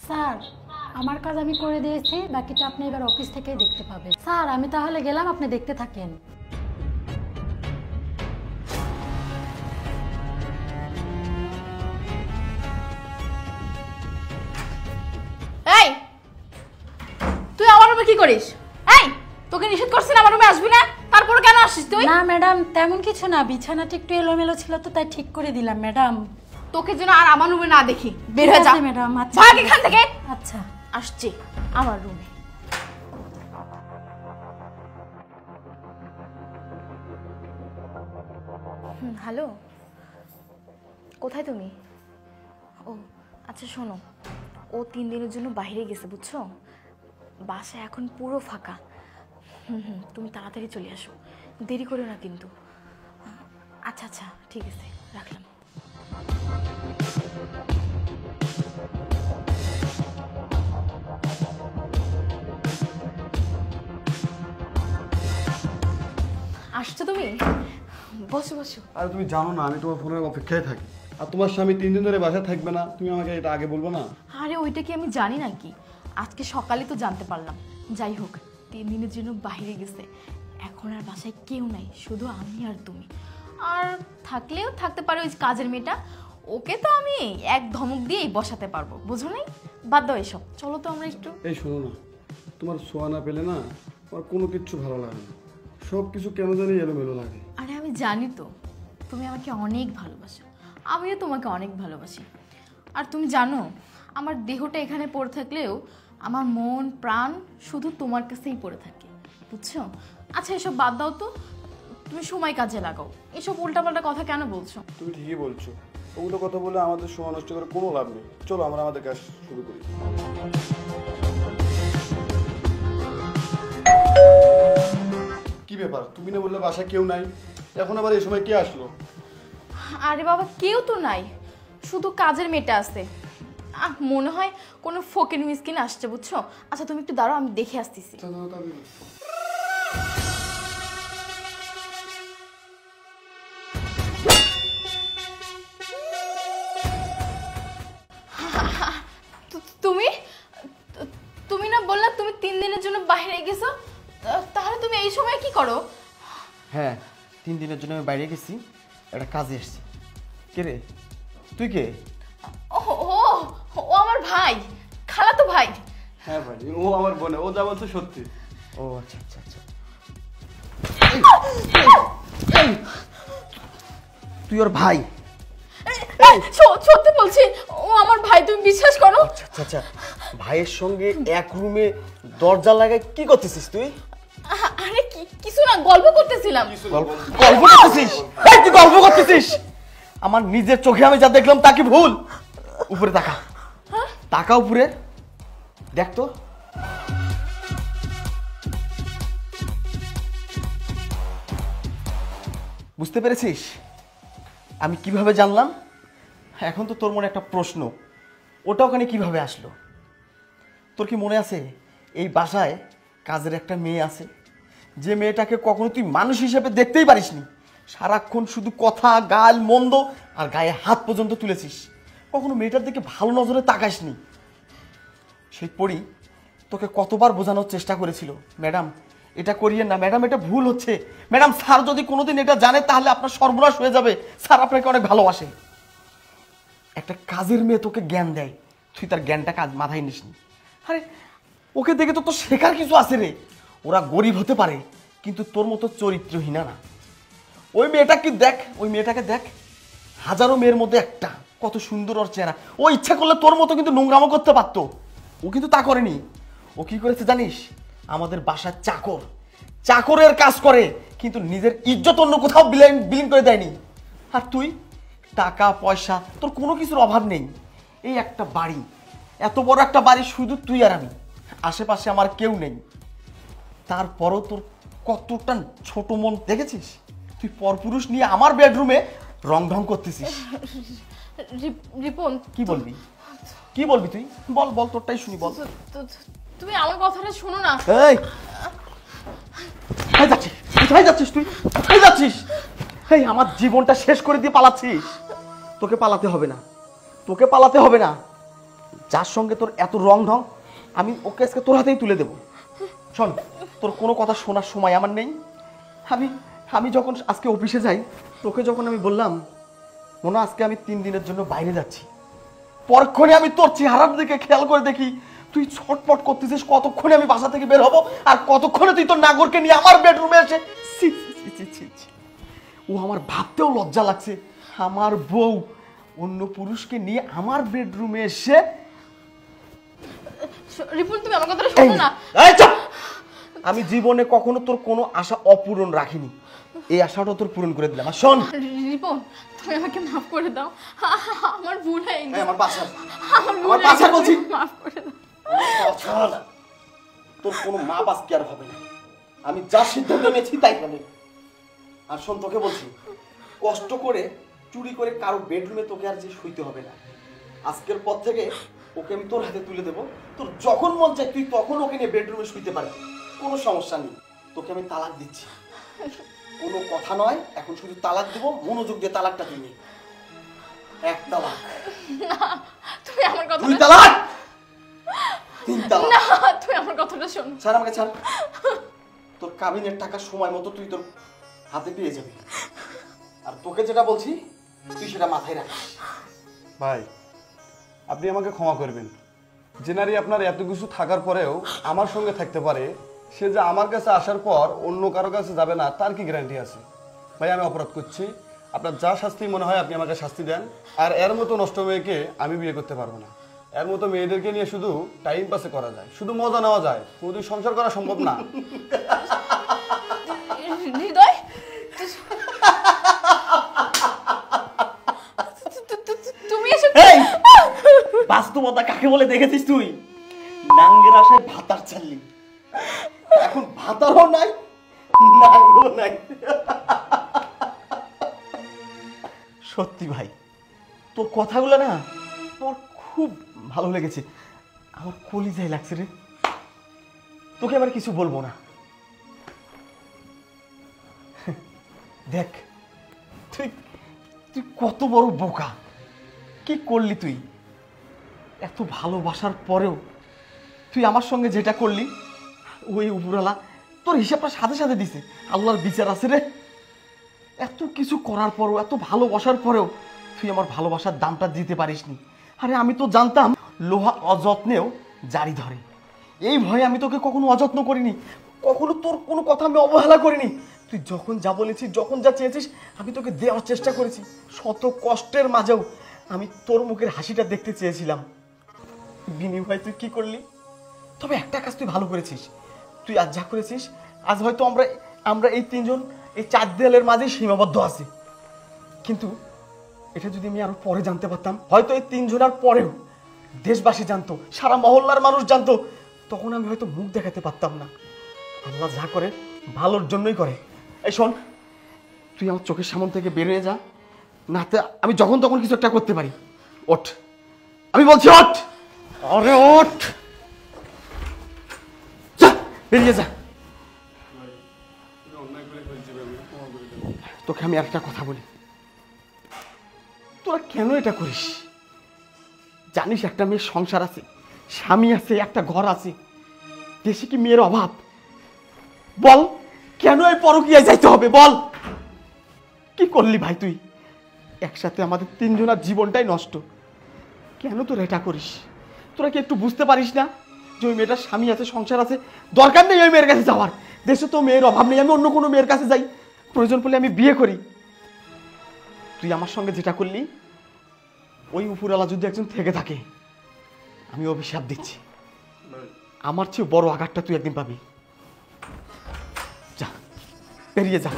Sir আমার কাজ আমি করে দিয়েছি, বাকিটা আপনি এবার অফিস থেকেই দেখতে পাবেন। স্যার আমি তাহলে গেলাম, আপনি দেখতে থাকেন। এই তুই আমার রুমে কি করিস? এই তোকে নিষেধ করছি না আমার রুমে আসবি না, তারপর কেন আসিস তুই? না ম্যাডাম তেমন কিছু না, বিছানাটা একটু এলোমেলো ছিল তো তাই ঠিক করে দিলাম ম্যাডাম। তোকে যেন আর আমার রুমে না দেখি, বের হয়ে যা ম্যাডাম। আচ্ছা ভাগ এখান থেকে। আচ্ছা আসছে আমার রুমে। হ্যালো, কোথায় তুমি? ও আচ্ছা শোনো, ও 3 দিনের জন্য বাইরে গেছে বুঝছো, বাসা এখন পুরো ফাঁকা। তুমি তাড়াতাড়ি চলে আসো, দেরি করো না কিন্তু। আচ্ছা আচ্ছা ঠিক আছে, রাখলাম। আসছো তুমি? বসো বসো। আরে তুমি জানো না আমি তোমার ফোনের অপেক্ষায় থাকি, আর তোমার স্বামী 3 দিন ধরে বাসায় থাকবে না, তুমি আমাকে এটা আগে বলবো না? আরে ওইটা কি আমি জানি নাকি, আজকে সকালে তো জানতে পারলাম। যাই হোক 3 দিনের জন্য বাইরে গেছে, এখন আর বাসায় কেউ নাই, শুধু আমি আর তুমি। আর থাকলেও থাকতে পারে ওই কাজের মেয়েটা, ওকে তো আমি এক ধমক দিয়েই বসাতে পারবো, বুঝো নাই? বাদ দাও এসব, চলো তো আমরা একটু। এই শোনো না, তোমার ছোঁয়া না পেলে না আমার কোনো কিচ্ছু ভালো লাগে না, সব কিছু কেন জানি এলোমেলো লাগে। আরে আমি জানি তো তুমি আমাকে অনেক ভালোবাসো, আমিও তোমাকে অনেক ভালোবাসি। আর তুমি জানো আমার দেহটা এখানে পড়ে থাকলেও আমার মন প্রাণ শুধু তোমার কাছেই পড়ে থাকে, বুঝছো? আচ্ছা এসব বাদ দাও তো, তুমি সময় কাজে লাগাও, এসব উল্টাপাল্টা কথা কেন বলছো? তুমি ঠিকই বলছো, ওগুলো কথা বলে আমাদের সময় নষ্ট করে কোনো লাভ নেই। চলো আমরা আমাদের কাজ শুরু করি। কি ব্যাপার, তুমি না বললে বাসায় কেউ নাই, এখন আবার এই সময় কে আসলো? আরে বাবা কেউ তো নাই, শুধু কাজের মেয়েটা আছে। মনে হয় কোনো ফকির মিসকিন আসছে, বুঝছো? আচ্ছা তুমি একটু দাঁড়াও, আমি দেখে আসতেছি। তুমি তুমি না বললা তুমি 3 দিনের জন্য বাইরে গেছো, তাহলে তুমি এই সময় কি করো? হ্যাঁ 3 দিনের জন্য আমি বাইরে গেছি, একটা কাজে এসেছি। কে রে তুই? কে? ও ও ও আমার ভাই, খালাতো ভাই। হ্যাঁ ভাই, ও আমার বোন, ও যা বলছে সত্যি। ও আচ্ছা আচ্ছা আচ্ছা। তুই ওর ভাই? সত্যি বলছি, ও আমার ভাই, তুমি বিশ্বাস করো। আচ্ছা আচ্ছা আচ্ছা, ভাইয়ের সঙ্গে এক রুমে দরজা লাগায় কি করতেছিস তুই? আরে কিছু না, গল্প করতেছিলাম। গল্প করতেছিস? এই তুই গল্প করতেছিস? আমার নিজের চোখে আমি যা দেখলাম তা কি ভুল? উপরে তাকা, তাকা উপরে দেখ তো। বুঝতে পেরেছিস আমি কিভাবে জানলাম? এখন তো তোর মনে একটা প্রশ্ন, ওটা ওখানে কিভাবে আসলো? তোর কি মনে আছে এই বাসায় কাজের একটা মেয়ে আছে, যে মেয়েটাকে কখনো তুই মানুষ হিসেবে দেখতেই পারিসনি, সারাক্ষণ শুধু কথা গাল মন্দ আর গায়ে হাত পর্যন্ত তুলেছিস, কখনো মেয়েটার দিকে ভালো নজরে তাকাসনি। সেই পড়ি তোকে কতবার বোঝানোর চেষ্টা করেছিল, ম্যাডাম এটা করিয়েন না, ম্যাডাম এটা ভুল হচ্ছে, ম্যাডাম স্যার যদি কোনোদিন এটা জানে তাহলে আপনার সর্বনাশ হয়ে যাবে, স্যার আপনাকে অনেক ভালোবাসে। একটা কাজের মেয়ে তোকে জ্ঞান দেয়, তুই তার জ্ঞানটা কাজ মাথায় নিসনি। আরে ওকে দেখে তো তোর শেখার কিছু আছে রে, ওরা গরিব হতে পারে কিন্তু তোর মতো চরিত্রহীনা না। ওই মেয়েটা কি দেখ, ওই মেয়েটাকে দেখ, হাজারো মেয়ের মধ্যে একটা, কত সুন্দর ওর চেহারা, ও ইচ্ছা করলে তোর মতো কিন্তু নোংরামো করতে পারতো, ও কিন্তু তা করেনি। ও কি করেছে জানিস? আমাদের বাসার চাকর, চাকরের কাজ করে কিন্তু নিজের ইজ্জত অন্য কোথাও বিলীন করে দেয়নি। আর তুই টাকা পয়সা তোর কোনো কিছুর অভাব নেই, এই একটা বাড়ি, এত বড় একটা বাড়ি শুধু তুই আর আমি, আশেপাশে আমার কেউ নেই, তারপরও তোর কতটা ছোট মন দেখেছিস? তুই পরপুরুষ নিয়ে আমার বেডরুমে রং ঢং করতেছিস। রিপন কি বলবি, কি বলবি তুই? বল বল, তোরটাই শুনি, বল। তুমি আমার কথাটা শোনো না। এই কোথায় যাচ্ছিস? কোথায় যাচ্ছিস তুই? কোথায় যাচ্ছিস? এই আমার জীবনটা শেষ করে দিয়ে পালাচ্ছিস? তোকে পালাতে হবে না, তোকে পালাতে হবে না, যার সঙ্গে তোর এত রং ঢং, আমি ওকে আজকে তোর হাতেই তুলে দেবো। শোন, তোর কোনো কথা শোনার সময় আমার নেই। আমি যখন আজকে অফিসে যাই, তোকে যখন আমি বললাম মনে আজকে আমি 3 দিনের জন্য বাইরে যাচ্ছি, পরক্ষণে আমি তোর চেহারার দিকে খেয়াল করে দেখি তুই ছটপট করতেছিস কতক্ষণে আমি বাসা থেকে বের হবো, আর কতক্ষণে তুই তোর নাগরকে নিয়ে আমার বেডরুমে এসে ছি, ছি, ছি, ছি, ছি। ও আমার ভাবতেও লজ্জা লাগছে, আমার বউ অন্য পুরুষকে নিয়ে আমার বেডরুমে এসে। রিপন তুমি আমার কথাটা শোনো না। এই চুপ! আমি জীবনে কখনো তোর কোনো আশা অপূরণ রাখিনি, এই আশাটা তোর পূরণ করে দিলাম। আর শোন রিপন, তুমি আমাকে মাফ করে দাও, আমার ভুল হয়ে গেছে। আমার বাসা, আমার ভুল আমার হয়ে বাসা গেছে, বলছি। মাফ করে দাও। তোর কোনো মা বাস কি আর হবে না, আমি যা সিদ্ধান্ত নিয়েছি তাই হবে। আর শোন, তোকে বলছি, কষ্ট করে চুরি করে কারো বেডরুমে তোকে আর যে শুইতে হবে না। আজকের পর থেকে ওকে আমি তোর হাতে তুলে দেবো, তোর যখন মন চায় তুই তখন ওকে নিয়ে বেডরুমে শুইতে পারবি, কোনো সমস্যা নেই। তোকে আমি তালাক দিচ্ছি, কোনো কথা নয়, এখন শুধু তালাক দেবো, মনোযোগ দিয়ে তালাকটা দিবি। 1 তালাক, না, তুমি আমার কথা 2 তালাক, 3 তালাক। না, তুমি আমার কথাটা শোনো। ছাড় আমাকে, ছাড়। তোর কাবিনের টাকা সময় মতো তুই তোর হাতে পেয়ে যাবি, আর তোকে যেটা বলছি তুই সেটা মাথায় রাখিস। ভাই, আপনি আমাকে ক্ষমা করবেন। যে নারী আপনার এত কিছু থাকার পরেও আমার সঙ্গে থাকতে পারে, সে যে আমার কাছে আসার পর অন্য কারো কাছে যাবে না তার কি গ্যারান্টি আছে? ভাই, আমি অপরাধ করছি, আপনার যা শাস্তি মনে হয় আপনি আমাকে শাস্তি দেন। আর এর মতো নষ্ট মেয়েকে আমি বিয়ে করতে পারবো না। এর মতো মেয়েদেরকে নিয়ে শুধু টাইম পাসে করা যায়, শুধু মজা নেওয়া যায়, শুধু সংসার করা সম্ভব না। হৃদয়, তুমি এসব এই বাস্তবতা কাকে বলে দেখেছিস তুই? নাঙ্গের আশায় ভাতার চাললি, এখন ভাতারও নাই, নাঙ্গও নাই। সত্যি ভাই, তোর কথাগুলো না আমার খুব ভালো লেগেছে, আমার কলিজায় লাগছে রে। তোকে আবার কিছু বলবো না। দেখ, তুই তুই কত বড় বোকা, কি করলি তুই? এত ভালোবাসার পরেও তুই আমার সঙ্গে যেটা করলি, ওই উপরওয়ালা তোর হিসাবটা সাথে সাথে দিছে। আল্লাহর বিচার আছে রে। এত কিছু করার পরেও, এত ভালোবাসার পরেও তুই আমার ভালোবাসার দামটা দিতে পারিসনি। আরে আমি তো জানতাম লোহা অযত্নেও জারি ধরে, এই ভয়ে আমি তোকে কখনো অযত্ন করিনি, কখনো তোর কোনো কথা আমি অবহেলা করিনি। তুই যখন যা বলেছিস, যখন যা চেয়েছিস, আমি তোকে দেওয়ার চেষ্টা করেছি। শত কষ্টের মাঝেও আমি তোর মুখের হাসিটা দেখতে চেয়েছিলাম। বিনিময় তুই কি করলি? তবে একটা কাজ তুই ভালো করেছিস, তুই আজ যা করেছিস, আজ হয়তো আমরা এই 3 জন এই 4 দেয়ালের মাঝে সীমাবদ্ধ আছি, কিন্তু এটা যদি আমি আরো পরে জানতে পারতাম, হয়তো এই 3 জনের পরেও দেশবাসী জানতো, সারা মহল্লার মানুষ জানতো, তখন আমি হয়তো মুখ দেখাতে পারতাম না। আল্লাহ যা করে ভালোর জন্যই করে। এই শোন, তুই আমার চোখের সামনে থেকে বেরিয়ে যা, নাতে আমি যখন তখন কিছু একটা করতে পারি। ওঠ, আমি বলছি ওঠ। আরে ওঠ, যা, বেরিয়ে যা। তোকে আমি একটা কথা বলি, তোরা কেন এটা করিস? জানিস একটা মেয়ের সংসার আছে, স্বামী আছে, একটা ঘর আছে, দেশে কি মেয়ের অভাব? বল, কেন এই পরকীয়ায় যাইতে হবে? বল, কি করলি ভাই তুই? একসাথে আমাদের 3 জনের জীবনটাই নষ্ট। কেন তোরা এটা করিস? তোরা কি একটু বুঝতে পারিস না যে ওই মেয়েটার স্বামী আছে, সংসার আছে, দরকার নেই ওই মেয়ের কাছে যাওয়ার। দেশে তো মেয়ের অভাব নেই, আমি অন্য কোনো মেয়ের কাছে যাই, প্রয়োজন পড়লে আমি বিয়ে করি। তুই আমার সঙ্গে যেটা করলি, ওই উপরওয়ালা যদি একজন থেকে থাকে, আমি অভিশাপ দিচ্ছি, আমার চেয়ে বড় আঘাতটা তুই একদিন পাবি। যা, বেরিয়ে যা।